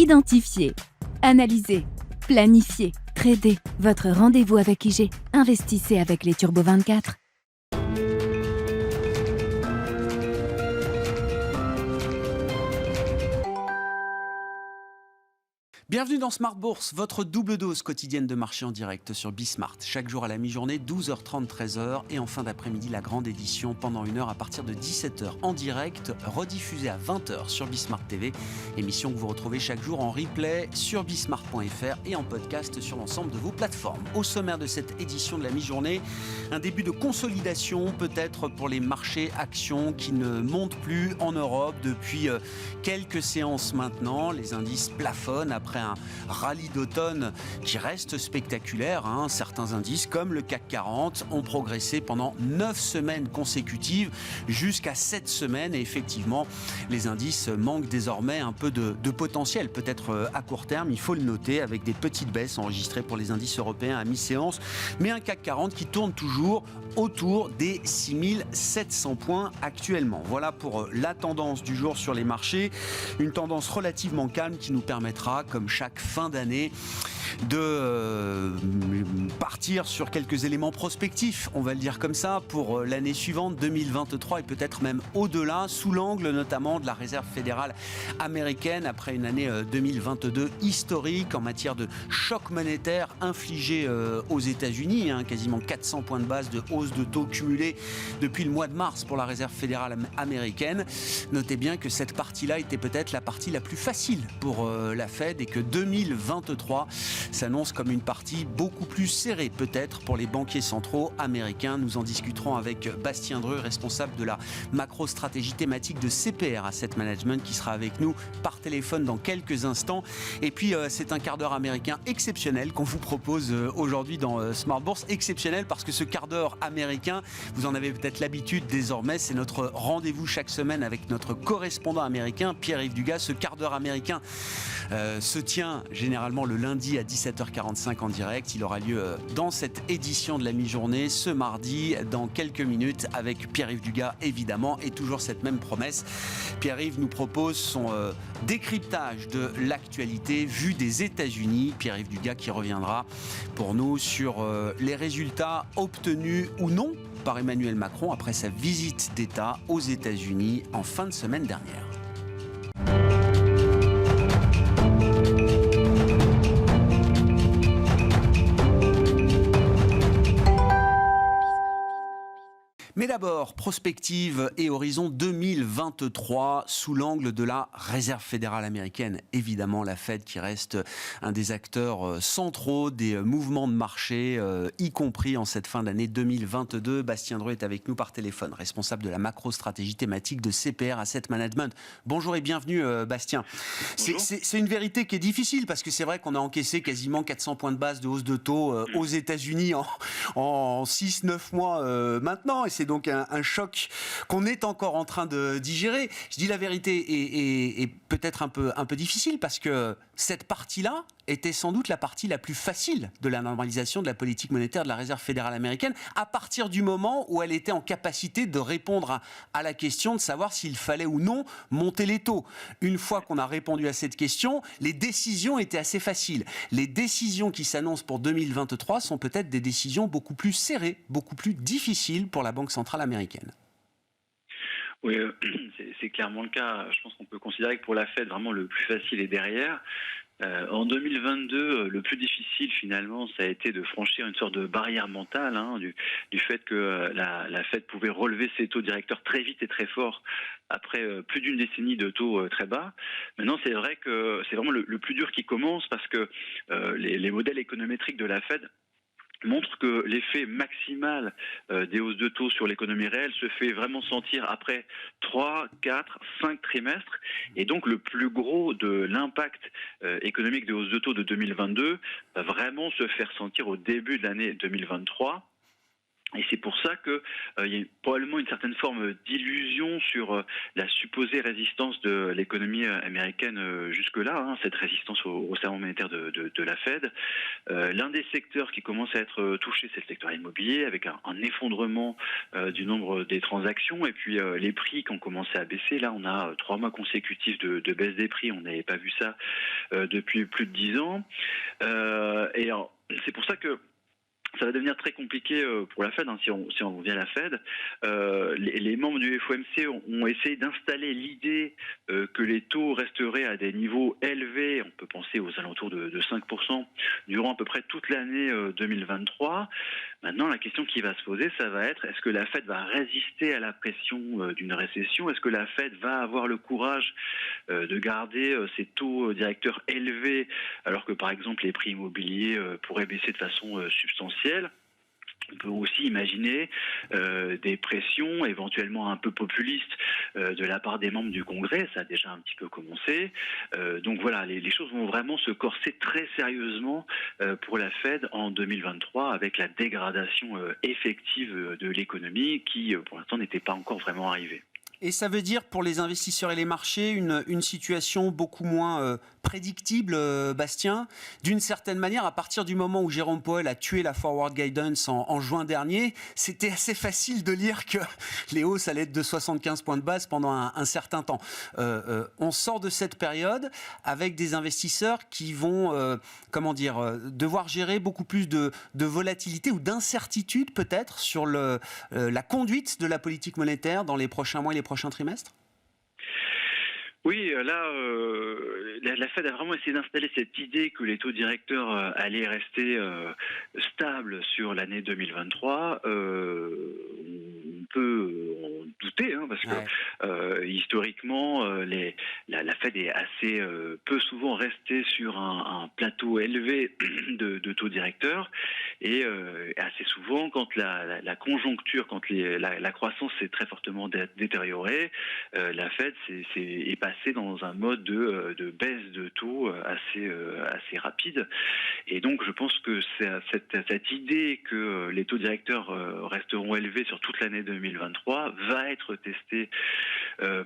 Identifier, analyser, planifier, trader. Votre rendez-vous avec IG. Investissez avec les Turbo 24. Bienvenue dans Smart Bourse, votre double dose quotidienne de marché en direct sur Bismart. Chaque jour à la mi-journée, 12h30, 13h. Et en fin d'après-midi, la grande édition pendant 1 heure à partir de 17h en direct, rediffusée à 20h sur Bismart TV. Émission que vous retrouvez chaque jour en replay sur bismart.fr et en podcast sur l'ensemble de vos plateformes. Au sommaire de cette édition de la mi-journée, un début de consolidation peut-être pour les marchés actions qui ne montent plus en Europe depuis quelques séances maintenant. Les indices plafonnent après un rallye d'automne qui reste spectaculaire. Certains indices, comme le CAC 40, ont progressé pendant 9 semaines consécutives jusqu'à 7 semaines. Et effectivement, les indices manquent désormais un peu de potentiel, peut-être à court terme, il faut le noter, avec des petites baisses enregistrées pour les indices européens à mi-séance. Mais un CAC 40 qui tourne toujours autour des 6700 points actuellement. Voilà pour la tendance du jour sur les marchés. Une tendance relativement calme qui nous permettra, comme chaque fin d'année, de partir sur quelques éléments prospectifs, on va le dire comme ça, pour l'année suivante, 2023, et peut-être même au-delà, sous l'angle notamment de la Réserve fédérale américaine, après une année 2022 historique en matière de choc monétaire infligé aux États-Unis, quasiment 400 points de base de hausse de taux cumulés depuis le mois de mars pour la Réserve fédérale américaine. Notez bien que cette partie-là était peut-être la partie la plus facile pour la Fed et que 2023 s'annonce comme une partie beaucoup plus serrée peut-être pour les banquiers centraux américains. Nous en discuterons avec Bastien Dreux, responsable de la macro-stratégie thématique de CPR Asset Management, qui sera avec nous par téléphone dans quelques instants. Et puis c'est un quart d'heure américain exceptionnel qu'on vous propose aujourd'hui dans Smart Bourse. Exceptionnel parce que ce quart d'heure américain, vous en avez peut-être l'habitude désormais, c'est notre rendez-vous chaque semaine avec notre correspondant américain, Pierre-Yves Dugas. Ce quart d'heure américain se tient généralement le lundi à 17h45 en direct. Il aura lieu dans cette édition de la mi-journée ce mardi dans quelques minutes avec Pierre-Yves Dugas évidemment, et toujours cette même promesse. Pierre-Yves nous propose son décryptage de l'actualité vue des États-Unis. Pierre-Yves Dugas qui reviendra pour nous sur les résultats obtenus ou non par Emmanuel Macron après sa visite d'État aux États-Unis en fin de semaine dernière. Mais d'abord, prospective et horizon 2023 sous l'angle de la Réserve fédérale américaine. Évidemment, la Fed qui reste un des acteurs centraux des mouvements de marché, y compris en cette fin d'année 2022. Bastien Dreux est avec nous par téléphone, responsable de la macro-stratégie thématique de CPR Asset Management. Bonjour et bienvenue Bastien. C'est une vérité qui est difficile parce que c'est vrai qu'on a encaissé quasiment 400 points de base de hausse de taux aux États-Unis en 6-9 mois maintenant. Et c'est donc un choc qu'on est encore en train de digérer. Je dis la vérité est peut-être un peu difficile parce que cette partie-là était sans doute la partie la plus facile de la normalisation de la politique monétaire de la Réserve fédérale américaine à partir du moment où elle était en capacité de répondre à la question de savoir s'il fallait ou non monter les taux. Une fois qu'on a répondu à cette question, les décisions étaient assez faciles. Les décisions qui s'annoncent pour 2023 sont peut-être des décisions beaucoup plus serrées, beaucoup plus difficiles pour la Banque centrale américaine. Oui, c'est clairement le cas. Je pense qu'on peut considérer que pour la Fed, vraiment le plus facile est derrière. En 2022, le plus difficile finalement, ça a été de franchir une sorte de barrière mentale du fait que la Fed pouvait relever ses taux directeurs très vite et très fort après plus d'une décennie de taux très bas. Maintenant, c'est vrai que c'est vraiment le plus dur qui commence parce que les modèles économétriques de la Fed montre que l'effet maximal des hausses de taux sur l'économie réelle se fait vraiment sentir après 3, 4, 5 trimestres. Et donc le plus gros de l'impact économique des hausses de taux de 2022 va vraiment se faire sentir au début de l'année 2023. Et c'est pour ça qu'il y a probablement une certaine forme d'illusion sur la supposée résistance de l'économie américaine jusque-là, cette résistance au resserrement monétaire de la Fed. L'un des secteurs qui commence à être touché, c'est le secteur immobilier, avec un effondrement du nombre des transactions, et puis les prix qui ont commencé à baisser. Là, on a 3 mois consécutifs de baisse des prix, on n'avait pas vu ça depuis plus de 10 ans. C'est pour ça que ça va devenir très compliqué pour la Fed, si on revient à la Fed. Les membres du FOMC ont essayé d'installer l'idée que les taux resteraient à des niveaux élevés, on peut penser aux alentours de 5%, durant à peu près toute l'année 2023. Maintenant, la question qui va se poser, ça va être, est-ce que la Fed va résister à la pression d'une récession? Est-ce que la Fed va avoir le courage de garder ses taux directeurs élevés, alors que par exemple les prix immobiliers pourraient baisser de façon substantielle? On peut aussi imaginer des pressions éventuellement un peu populistes de la part des membres du Congrès. Ça a déjà un petit peu commencé. Donc voilà, les choses vont vraiment se corser très sérieusement pour la Fed en 2023 avec la dégradation effective de l'économie qui, pour l'instant, n'était pas encore vraiment arrivée. Et ça veut dire pour les investisseurs et les marchés une situation beaucoup moins prédictible, Bastien. D'une certaine manière, à partir du moment où Jérôme Powell a tué la forward guidance en juin dernier, c'était assez facile de lire que les hausses allaient être de 75 points de base pendant un certain temps. On sort de cette période avec des investisseurs qui vont, devoir gérer beaucoup plus de volatilité ou d'incertitude peut-être sur la conduite de la politique monétaire dans les prochains mois et les prochains trimestres? Oui, là, la Fed a vraiment essayé d'installer cette idée que les taux directeurs allaient rester stables sur l'année 2023. On peut en douter, parce que historiquement, la Fed est assez peu souvent restée sur un plateau élevé de taux directeurs, et assez souvent, quand la conjoncture, quand la croissance s'est très fortement détériorée, la Fed est passée dans un mode de baisse de taux assez rapide. Et donc, je pense que cette idée que les taux directeurs resteront élevés sur toute l'année 2023 va être testée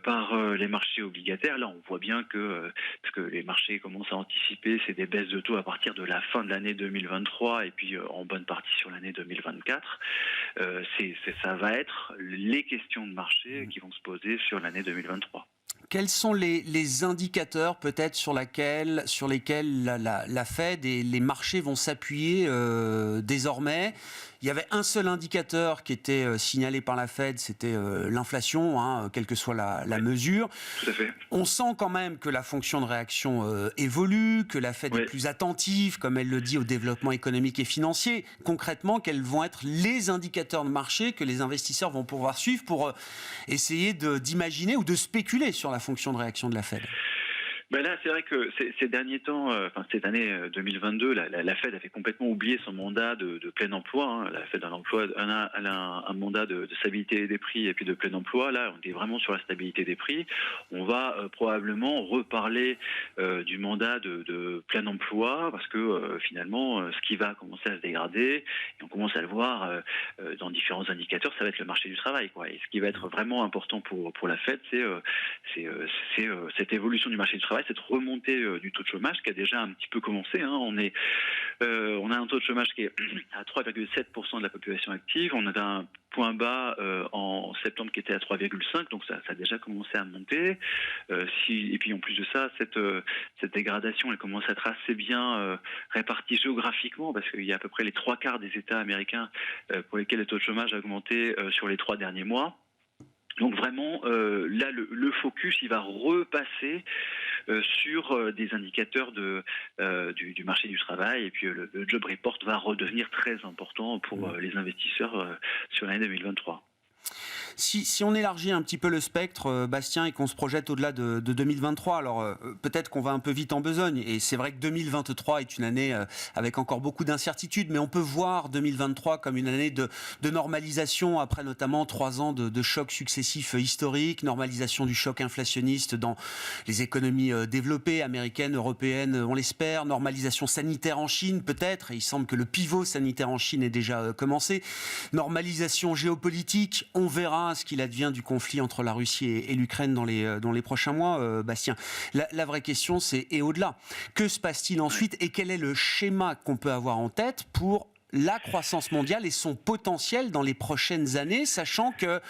par les marchés obligataires. Là, on voit bien que ce que les marchés commencent à anticiper, c'est des baisses de taux à partir de la fin de l'année 2023 et puis en bonne partie sur l'année 2024. Ça va être les questions de marché qui vont se poser sur l'année 2023. Quels sont les indicateurs peut-être sur lesquels la Fed et les marchés vont s'appuyer désormais? Il y avait un seul indicateur qui était signalé par la Fed, c'était l'inflation, quelle que soit la mesure. Tout à fait. On sent quand même que la fonction de réaction évolue, que la Fed est plus attentive, comme elle le dit, au développement économique et financier. Concrètement, quels vont être les indicateurs de marché que les investisseurs vont pouvoir suivre pour essayer d'imaginer ou de spéculer sur la fonction de réaction de la Fed? Là, c'est vrai que ces derniers temps, cette année 2022, la Fed a fait complètement oublier son mandat de plein emploi. La Fed a un mandat de stabilité des prix et puis de plein emploi. Là, on est vraiment sur la stabilité des prix. On va probablement reparler du mandat de plein emploi parce que finalement, ce qui va commencer à se dégrader, et on commence à le voir dans différents indicateurs, ça va être le marché du travail, Et ce qui va être vraiment important pour la Fed, c'est cette évolution du marché du travail, cette remontée du taux de chômage qui a déjà un petit peu commencé. On a un taux de chômage qui est à 3,7% de la population active. On a un point bas en septembre qui était à 3,5%, donc ça a déjà commencé à monter. Et puis en plus de ça, cette dégradation, elle commence à être assez bien répartie géographiquement, parce qu'il y a à peu près les 3/4 des États américains pour lesquels le taux de chômage a augmenté sur les 3 derniers mois. Donc vraiment, là, le focus, il va repasser sur des indicateurs du marché du travail, et puis le job report va redevenir très important pour les investisseurs sur l'année 2023. Si on élargit un petit peu le spectre, Bastien, et qu'on se projette au-delà de 2023, alors peut-être qu'on va un peu vite en besogne, et c'est vrai que 2023 est une année avec encore beaucoup d'incertitudes, mais on peut voir 2023 comme une année de normalisation après notamment 3 ans de chocs successifs historiques, normalisation du choc inflationniste dans les économies développées, américaines, européennes, on l'espère, normalisation sanitaire en Chine peut-être, et il semble que le pivot sanitaire en Chine ait déjà commencé, normalisation géopolitique, on verra ce qu'il advient du conflit entre la Russie et l'Ukraine dans les prochains mois, Bastien. La vraie question, c'est, et au-delà, que se passe-t-il ensuite et quel est le schéma qu'on peut avoir en tête pour la croissance mondiale et son potentiel dans les prochaines années, sachant que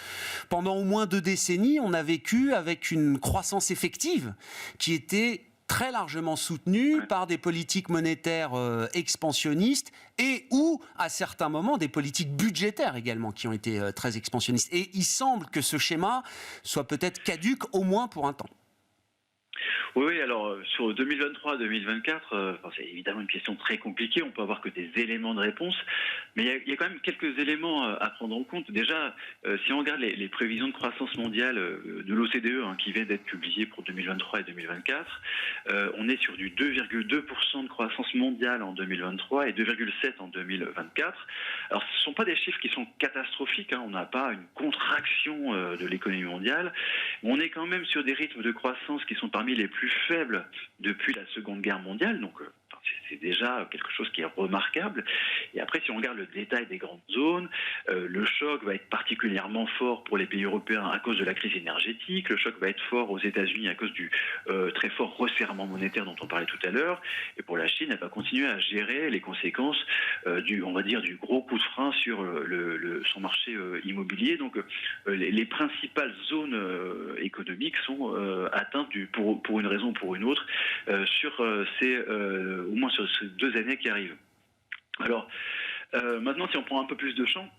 pendant au moins 2 décennies, on a vécu avec une croissance effective qui était très largement soutenue par des politiques monétaires expansionnistes et ou, à certains moments, des politiques budgétaires également qui ont été très expansionnistes. Et il semble que ce schéma soit peut-être caduque, au moins pour un temps. Oui, alors sur 2023-2024, c'est évidemment une question très compliquée, on peut avoir que des éléments de réponse, mais il y a quand même quelques éléments à prendre en compte. Déjà, si on regarde les prévisions de croissance mondiale de l'OCDE qui viennent d'être publiées pour 2023 et 2024, on est sur du 2,2% de croissance mondiale en 2023 et 2,7% en 2024. Alors ce ne sont pas des chiffres qui sont catastrophiques, on n'a pas une contraction de l'économie mondiale, mais on est quand même sur des rythmes de croissance qui sont parmi les plus faibles depuis la Seconde Guerre mondiale, donc c'est déjà quelque chose qui est remarquable. Et après, si on regarde le détail des grandes zones, le choc va être particulièrement fort pour les pays européens à cause de la crise énergétique, le choc va être fort aux États-Unis à cause du très fort resserrement monétaire dont on parlait tout à l'heure, et pour la Chine, elle va continuer à gérer les conséquences du gros coup de frein sur son marché immobilier. Donc les principales zones économiques sont atteintes pour une raison ou pour une autre au moins sur ces 2 années qui arrivent. Alors, maintenant, si on prend un peu plus de champ,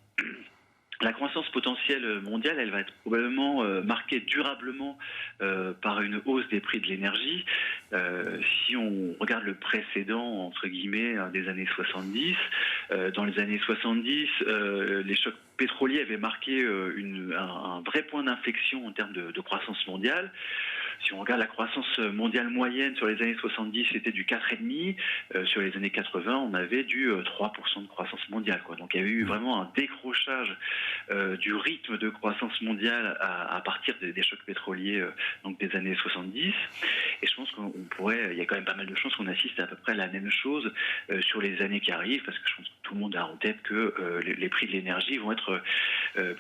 la croissance potentielle mondiale, elle va être probablement marquée durablement par une hausse des prix de l'énergie. Si on regarde le précédent, entre guillemets, des années 70, dans les années 70, les chocs pétroliers avaient marqué un vrai point d'inflexion en termes de croissance mondiale. Si on regarde la croissance mondiale moyenne sur les années 70, c'était du 4,5. Sur les années 80, on avait du 3% de croissance mondiale. Donc il y a eu vraiment un décrochage du rythme de croissance mondiale à partir des chocs pétroliers donc des années 70. Et je pense il y a quand même pas mal de chances qu'on assiste à peu près à la même chose sur les années qui arrivent, parce que je pense que tout le monde a en tête que les prix de l'énergie vont être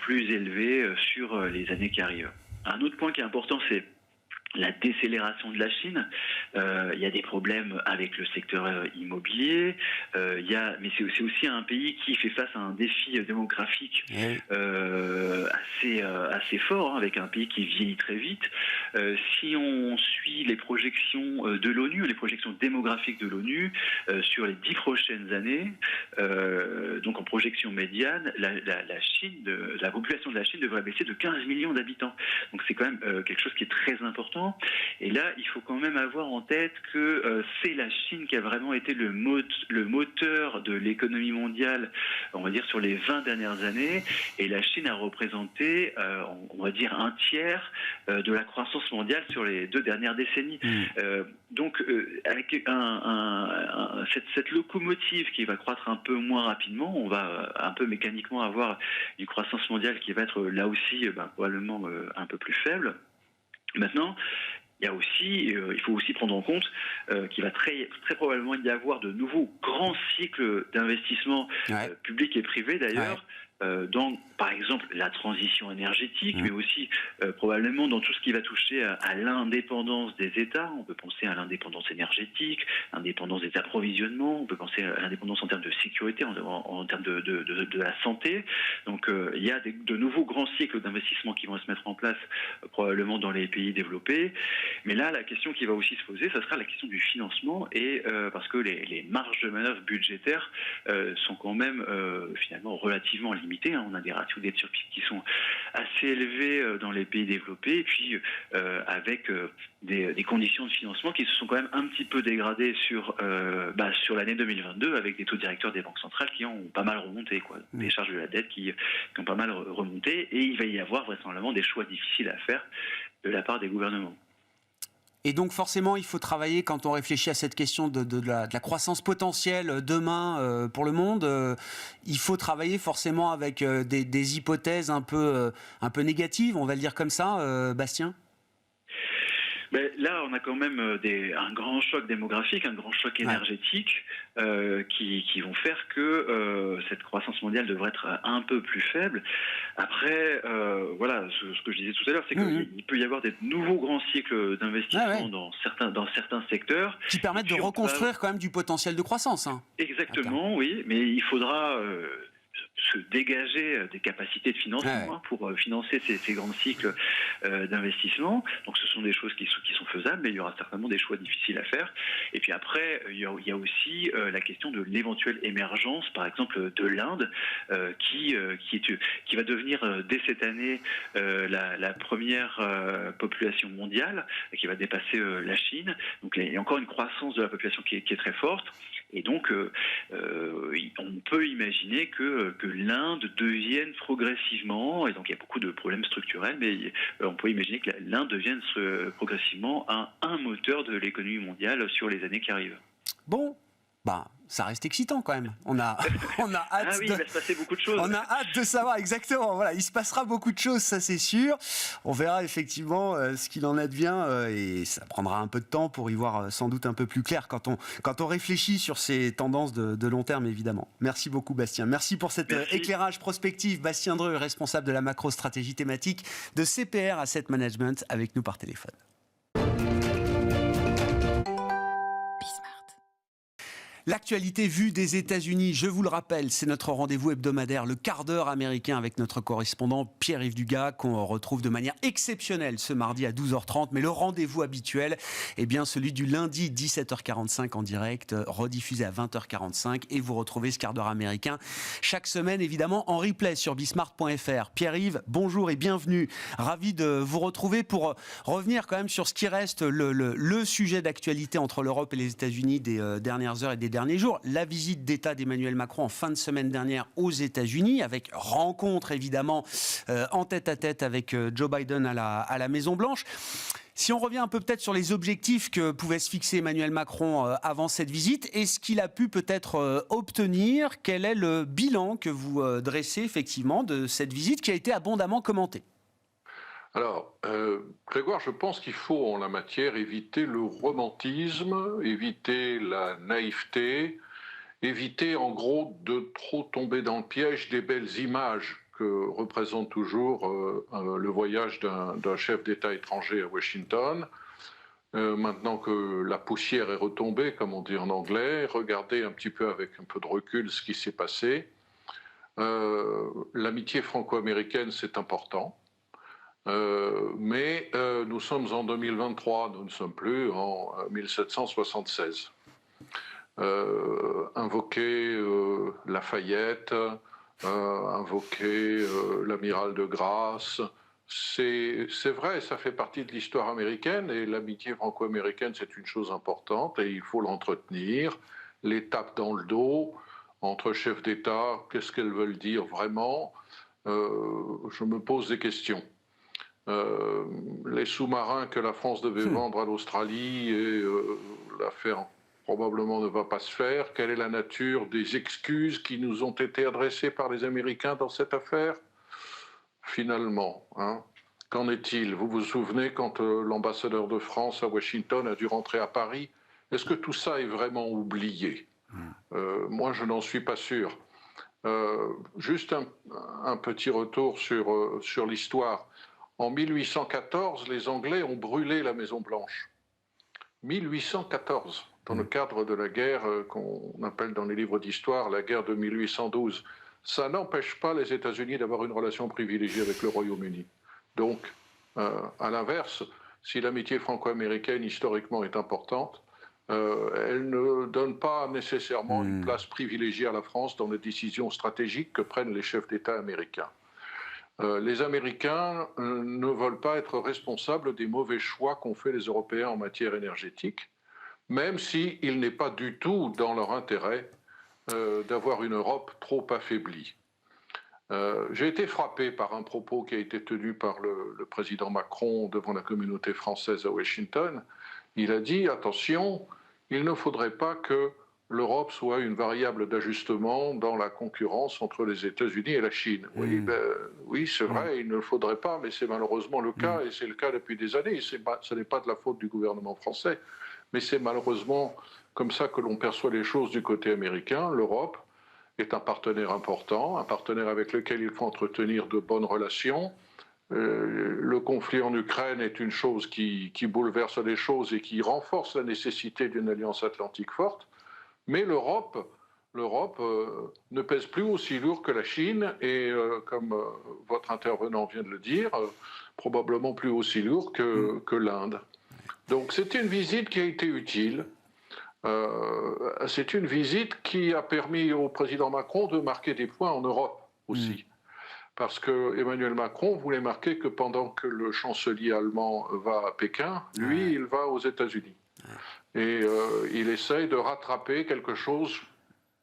plus élevés sur les années qui arrivent. Un autre point qui est important, c'est la décélération de la Chine. Il y a des problèmes avec le secteur immobilier, mais c'est aussi un pays qui fait face à un défi démographique assez fort, avec un pays qui vieillit très vite. Si on suit les projections de l'ONU, les projections démographiques de l'ONU sur les 10 prochaines années, donc en projection médiane, la population de la Chine devrait baisser de 15 millions d'habitants. Donc c'est quand même quelque chose qui est très important. Et là, il faut quand même avoir en tête que c'est la Chine qui a vraiment été le moteur de l'économie mondiale, on va dire, sur les 20 dernières années. Et la Chine a représenté, on va dire, un tiers de la croissance mondiale sur les 2 dernières décennies. Donc, avec cette locomotive qui va croître un peu moins rapidement, on va un peu mécaniquement avoir une croissance mondiale qui va être là aussi probablement un peu plus faible. Maintenant, il faut aussi prendre en compte qu'il va très, très probablement y avoir de nouveaux grands cycles d'investissement publics et privés d'ailleurs. Dans, par exemple, la transition énergétique, mais aussi probablement dans tout ce qui va toucher à l'indépendance des États. On peut penser à l'indépendance énergétique, l'indépendance des approvisionnements, on peut penser à l'indépendance en termes de sécurité, en termes de la santé. Donc il y a de nouveaux grands cycles d'investissement qui vont se mettre en place probablement dans les pays développés. Mais là, la question qui va aussi se poser, ça sera la question du financement, et parce que les marges de manœuvre budgétaires sont quand même finalement relativement limitées. On a des ratios d'aide sur PIB qui sont assez élevés dans les pays développés, et puis avec des conditions de financement qui se sont quand même un petit peu dégradées sur l'année 2022, avec des taux directeurs des banques centrales qui ont pas mal remonté, des charges de la dette qui ont pas mal remonté, et il va y avoir vraisemblablement des choix difficiles à faire de la part des gouvernements. Et donc forcément, il faut travailler, quand on réfléchit à cette question de la croissance potentielle demain pour le monde, il faut travailler forcément avec des hypothèses un peu négatives, on va le dire comme ça, Bastien ? Mais là, on a quand même un grand choc démographique, un grand choc énergétique qui vont faire que cette croissance mondiale devrait être un peu plus faible. Après, ce que je disais tout à l'heure, c'est qu'il peut y avoir des nouveaux grands cycles d'investissement dans certains secteurs. Qui permettent de reconstruire quand même du potentiel de croissance. Exactement, oui, mais il faudra se dégager des capacités de financement pour financer ces grands cycles d'investissement. Donc ce sont des choses qui sont faisables, mais il y aura certainement des choix difficiles à faire. Et puis après, il y a aussi la question de l'éventuelle émergence, par exemple, de l'Inde, qui va devenir dès cette année la première population mondiale, qui va dépasser la Chine. Donc il y a encore une croissance de la population qui est très forte. Et donc, on peut imaginer que l'Inde devienne progressivement, et donc il y a beaucoup de problèmes structurels, mais on peut imaginer que l'Inde devienne progressivement un moteur de l'économie mondiale sur les années qui arrivent. Bon, ça reste excitant quand même. On a hâte il va se passer beaucoup de choses. On a hâte de savoir exactement. Voilà, il se passera beaucoup de choses, ça c'est sûr. On verra effectivement ce qu'il en advient et ça prendra un peu de temps pour y voir sans doute un peu plus clair quand on réfléchit sur ces tendances de long terme évidemment. Merci beaucoup Bastien. Merci pour cet éclairage prospectif. Bastien Dreux, responsable de la macro-stratégie thématique de CPR Asset Management, avec nous par téléphone. L'actualité vue des États-Unis, je vous le rappelle, c'est notre rendez-vous hebdomadaire, le quart d'heure américain avec notre correspondant Pierre-Yves Dugas, qu'on retrouve de manière exceptionnelle ce mardi à 12h30. Mais le rendez-vous habituel est bien celui du lundi 17h45 en direct, rediffusé à 20h45. Et vous retrouvez ce quart d'heure américain chaque semaine, évidemment, en replay sur bismart.fr. Pierre-Yves, bonjour et bienvenue. Ravi de vous retrouver pour revenir quand même sur ce qui reste le sujet d'actualité entre l'Europe et les États-Unis des dernières heures et des derniers jours, la visite d'État d'Emmanuel Macron en fin de semaine dernière aux États-Unis, avec rencontre évidemment en tête-à-tête avec Joe Biden à la Maison-Blanche. Si on revient un peu peut-être sur les objectifs que pouvait se fixer Emmanuel Macron avant cette visite, et ce qu'il a pu peut-être obtenir, quel est le bilan que vous dressez effectivement de cette visite qui a été abondamment commentée? Alors, Grégoire, je pense qu'il faut en la matière éviter le romantisme, éviter la naïveté, éviter en gros de trop tomber dans le piège des belles images que représente toujours le voyage d'un chef d'État étranger à Washington. Maintenant que la poussière est retombée, comme on dit en anglais, regardez un petit peu avec un peu de recul ce qui s'est passé. L'amitié franco-américaine, c'est important. Mais nous sommes en 2023, nous ne sommes plus en 1776. Invoquer Lafayette, invoquer l'amiral de Grasse, c'est vrai, ça fait partie de l'histoire américaine et l'amitié franco-américaine, c'est une chose importante et il faut l'entretenir. Les tapes dans le dos entre chefs d'État, qu'est-ce qu'elles veulent dire vraiment? Je me pose des questions. Les sous-marins que la France devait vendre à l'Australie et l'affaire probablement ne va pas se faire. Quelle est la nature des excuses qui nous ont été adressées par les Américains dans cette affaire? Finalement, qu'en est-il? Vous vous souvenez quand l'ambassadeur de France à Washington a dû rentrer à Paris? Est-ce que tout ça est vraiment oublié? Moi, je n'en suis pas sûr. Juste un petit retour sur l'histoire. En 1814, les Anglais ont brûlé la Maison-Blanche. 1814, dans le cadre de la guerre qu'on appelle dans les livres d'histoire la guerre de 1812. Ça n'empêche pas les États-Unis d'avoir une relation privilégiée avec le Royaume-Uni. Donc, à l'inverse, si l'amitié franco-américaine historiquement est importante, elle ne donne pas nécessairement une place privilégiée à la France dans les décisions stratégiques que prennent les chefs d'État américains. Les Américains ne veulent pas être responsables des mauvais choix qu'ont fait les Européens en matière énergétique, même s'il n'est pas du tout dans leur intérêt d'avoir une Europe trop affaiblie. J'ai été frappé par un propos qui a été tenu par le président Macron devant la communauté française à Washington. Il a dit, attention, il ne faudrait pas que l'Europe soit une variable d'ajustement dans la concurrence entre les États-Unis et la Chine. Oui, c'est vrai, il ne le faudrait pas, mais c'est malheureusement le cas, et c'est le cas depuis des années. Ce n'est pas de la faute du gouvernement français, mais c'est malheureusement comme ça que l'on perçoit les choses du côté américain. L'Europe est un partenaire important, un partenaire avec lequel il faut entretenir de bonnes relations. Le conflit en Ukraine est une chose qui bouleverse les choses et qui renforce la nécessité d'une alliance atlantique forte. Mais l'Europe l'Europe ne pèse plus aussi lourd que la Chine et, comme votre intervenant vient de le dire, probablement plus aussi lourd que l'Inde. Donc c'était une visite qui a été utile. C'est une visite qui a permis au président Macron de marquer des points en Europe aussi. Parce que Emmanuel Macron voulait marquer que pendant que le chancelier allemand va à Pékin, lui, il va aux États-Unis. Et il essaye de rattraper quelque chose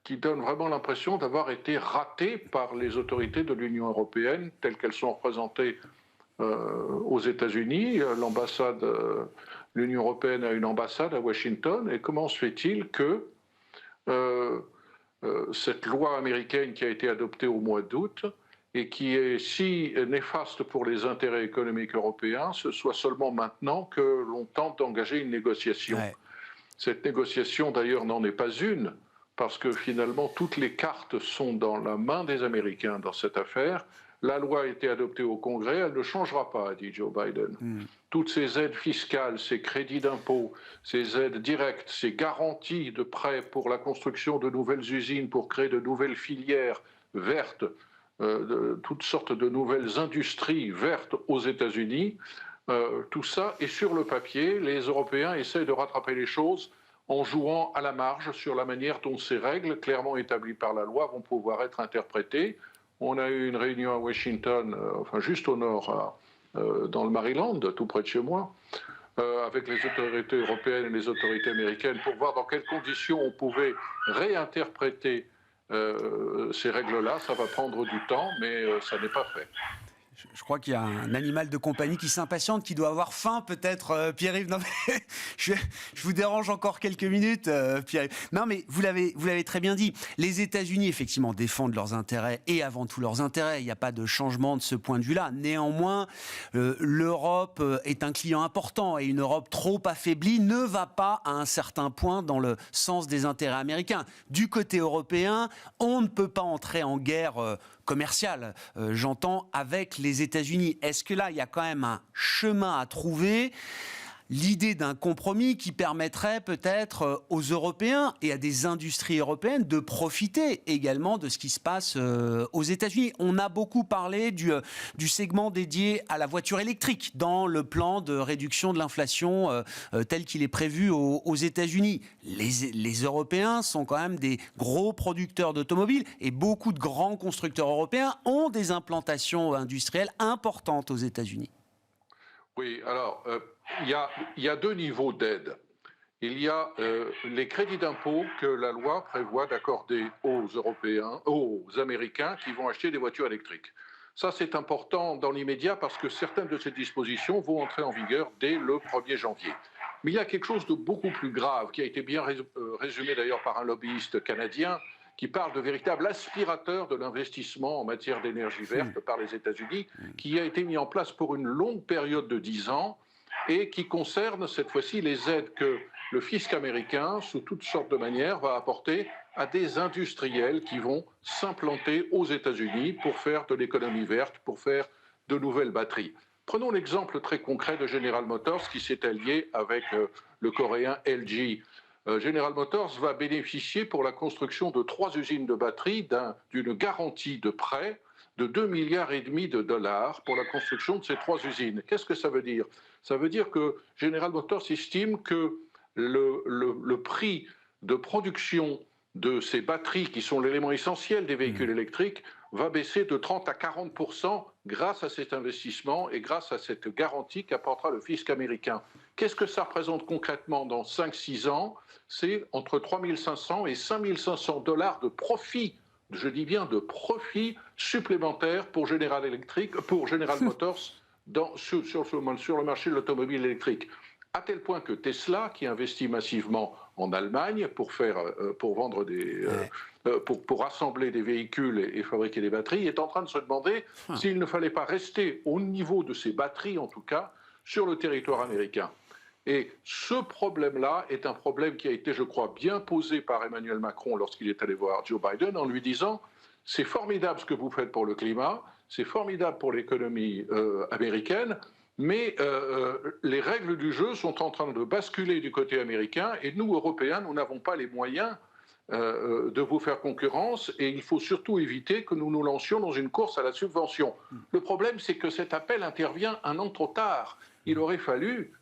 qui donne vraiment l'impression d'avoir été raté par les autorités de l'Union européenne, telles qu'elles sont représentées aux États-Unis. L'ambassade, l'Union européenne a une ambassade à Washington. Et comment se fait-il que cette loi américaine qui a été adoptée au mois d'août et qui est si néfaste pour les intérêts économiques européens, ce soit seulement maintenant que l'on tente d'engager une négociation. Cette négociation, d'ailleurs, n'en est pas une, parce que finalement, toutes les cartes sont dans la main des Américains dans cette affaire. La loi a été adoptée au Congrès, elle ne changera pas, a dit Joe Biden. Toutes ces aides fiscales, ces crédits d'impôt, ces aides directes, ces garanties de prêts pour la construction de nouvelles usines, pour créer de nouvelles filières vertes, toutes sortes de nouvelles industries vertes aux États-Unis, tout ça est sur le papier. Les Européens essayent de rattraper les choses en jouant à la marge sur la manière dont ces règles, clairement établies par la loi, vont pouvoir être interprétées. On a eu une réunion à Washington, enfin juste au nord, dans le Maryland, tout près de chez moi, avec les autorités européennes et les autorités américaines pour voir dans quelles conditions on pouvait réinterpréter ces règles-là. Ça va prendre du temps, mais ça n'est pas fait. Je crois qu'il y a un animal de compagnie qui s'impatiente, qui doit avoir faim peut-être, Pierre-Yves. Non, mais je vous dérange encore quelques minutes, Pierre-Yves. Non, mais vous l'avez très bien dit. Les États-Unis, effectivement, défendent leurs intérêts et avant tout leurs intérêts. Il n'y a pas de changement de ce point de vue-là. Néanmoins, l'Europe est un client important et une Europe trop affaiblie ne va pas à un certain point dans le sens des intérêts américains. Du côté européen, on ne peut pas entrer en guerre commerciale, j'entends, avec les États-Unis. Est-ce que là, il y a quand même un chemin à trouver ? L'idée d'un compromis qui permettrait peut-être aux Européens et à des industries européennes de profiter également de ce qui se passe aux États-Unis. On a beaucoup parlé du segment dédié à la voiture électrique dans le plan de réduction de l'inflation tel qu'il est prévu aux États-Unis. Les Européens sont quand même des gros producteurs d'automobiles et beaucoup de grands constructeurs européens ont des implantations industrielles importantes aux États-Unis. Oui, alors, il y a deux niveaux d'aide. Il y a les crédits d'impôt que la loi prévoit d'accorder aux Européens, aux Américains qui vont acheter des voitures électriques. Ça, c'est important dans l'immédiat parce que certaines de ces dispositions vont entrer en vigueur dès le 1er janvier. Mais il y a quelque chose de beaucoup plus grave qui a été bien résumé d'ailleurs par un lobbyiste canadien qui parle de véritable aspirateur de l'investissement en matière d'énergie verte par les États-Unis, qui a été mis en place pour une longue période de 10 ans et qui concerne cette fois-ci les aides que le fisc américain, sous toutes sortes de manières, va apporter à des industriels qui vont s'implanter aux États-Unis pour faire de l'économie verte, pour faire de nouvelles batteries. Prenons l'exemple très concret de General Motors qui s'est allié avec le coréen LG. General Motors va bénéficier pour la construction de 3 usines de batteries d'une garantie de prêt de 2,5 milliards de dollars pour la construction de ces 3 usines. Qu'est-ce que ça veut dire ? Ça veut dire que General Motors estime que le prix de production de ces batteries, qui sont l'élément essentiel des véhicules électriques, va baisser de 30 à 40% grâce à cet investissement et grâce à cette garantie qu'apportera le fisc américain. Qu'est-ce que ça représente concrètement dans 5-6 ans ? C'est entre 3 500 et 5 500 dollars de profit, je dis bien de profit supplémentaire pour General Motors sur le marché de l'automobile électrique. À tel point que Tesla, qui investit massivement en Allemagne pour vendre pour assembler des véhicules et fabriquer des batteries, est en train de se demander s'il ne fallait pas rester au niveau de ces batteries, en tout cas, sur le territoire américain. Et ce problème-là est un problème qui a été, je crois, bien posé par Emmanuel Macron lorsqu'il est allé voir Joe Biden en lui disant « C'est formidable ce que vous faites pour le climat, c'est formidable pour l'économie américaine, mais les règles du jeu sont en train de basculer du côté américain et nous, Européens, nous n'avons pas les moyens de vous faire concurrence et il faut surtout éviter que nous nous lancions dans une course à la subvention. Le problème, c'est que cet appel intervient un an trop tard. Il aurait fallu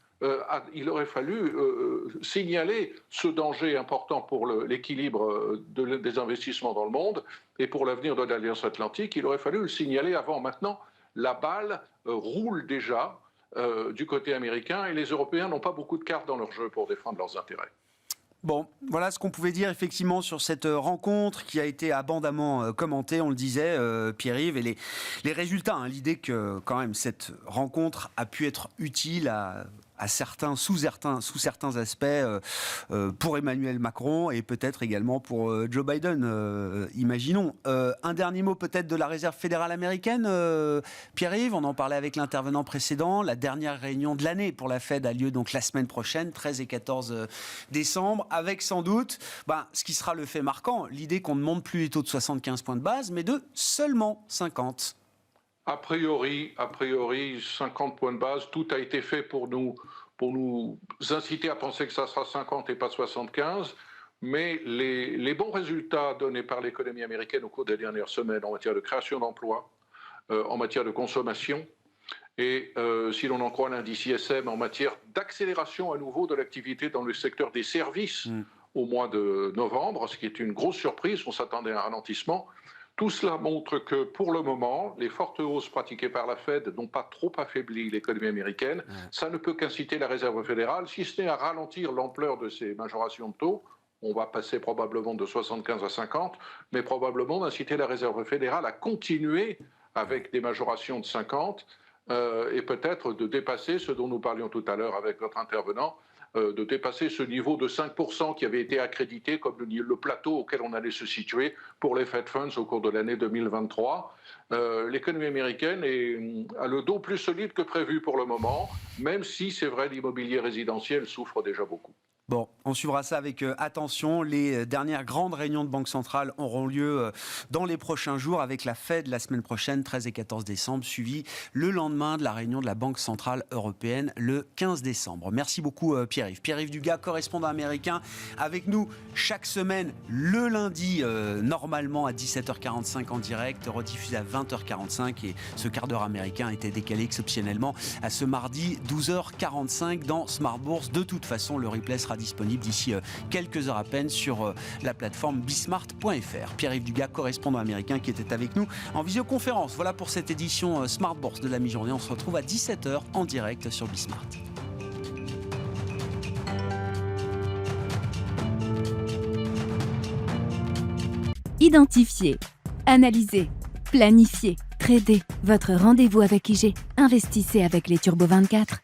signaler ce danger important pour l'équilibre des investissements dans le monde et pour l'avenir de l'Alliance Atlantique. Il aurait fallu le signaler avant. Maintenant, la balle roule déjà du côté américain et les Européens n'ont pas beaucoup de cartes dans leur jeu pour défendre leurs intérêts. Bon, voilà ce qu'on pouvait dire effectivement sur cette rencontre qui a été abondamment commentée, on le disait, Pierre-Yves, et les résultats, hein, l'idée que quand même cette rencontre a pu être utile à certains, sous certains aspects pour Emmanuel Macron et peut-être également pour Joe Biden, imaginons. Un dernier mot peut-être de la Réserve fédérale américaine, Pierre-Yves, on en parlait avec l'intervenant précédent, la dernière réunion de l'année pour la Fed a lieu donc la semaine prochaine, 13 et 14 décembre, avec sans doute ce qui sera le fait marquant, l'idée qu'on ne monte plus les taux de 75 points de base, mais de seulement 50. A priori, 50 points de base, tout a été fait pour nous inciter à penser que ça sera 50 et pas 75. Mais les bons résultats donnés par l'économie américaine au cours des dernières semaines en matière de création d'emplois, en matière de consommation, et si l'on en croit l'indice ISM, en matière d'accélération à nouveau de l'activité dans le secteur des services au mois de novembre, ce qui est une grosse surprise, on s'attendait à un ralentissement. Tout cela montre que, pour le moment, les fortes hausses pratiquées par la Fed n'ont pas trop affaibli l'économie américaine. Ça ne peut qu'inciter la Réserve fédérale, si ce n'est à ralentir l'ampleur de ces majorations de taux. On va passer probablement de 75 à 50, mais probablement d'inciter la Réserve fédérale à continuer avec des majorations de 50 et peut-être de dépasser ce dont nous parlions tout à l'heure avec votre intervenant, de dépasser ce niveau de 5% qui avait été accrédité comme le plateau auquel on allait se situer pour les Fed Funds au cours de l'année 2023. L'économie américaine a le dos plus solide que prévu pour le moment, même si, c'est vrai, l'immobilier résidentiel souffre déjà beaucoup. Bon, on suivra ça avec attention. Les dernières grandes réunions de Banque centrale auront lieu dans les prochains jours avec la Fed la semaine prochaine, 13 et 14 décembre, suivi le lendemain de la réunion de la Banque centrale européenne le 15 décembre. Merci beaucoup Pierre-Yves. Pierre-Yves Dugas, correspondant américain, avec nous chaque semaine le lundi, normalement à 17h45 en direct, rediffusé à 20h45 et ce quart d'heure américain a été décalé exceptionnellement à ce mardi 12h45 dans Smart Bourse. De toute façon, le replay sera disponible d'ici quelques heures à peine sur la plateforme bismart.fr. Pierre-Yves Dugas, correspondant américain qui était avec nous en visioconférence. Voilà pour cette édition Smart Bourse de la mi-journée. On se retrouve à 17h en direct sur Bismart. Identifiez, analysez, planifiez, tradez. Votre rendez-vous avec IG. Investissez avec les Turbo 24.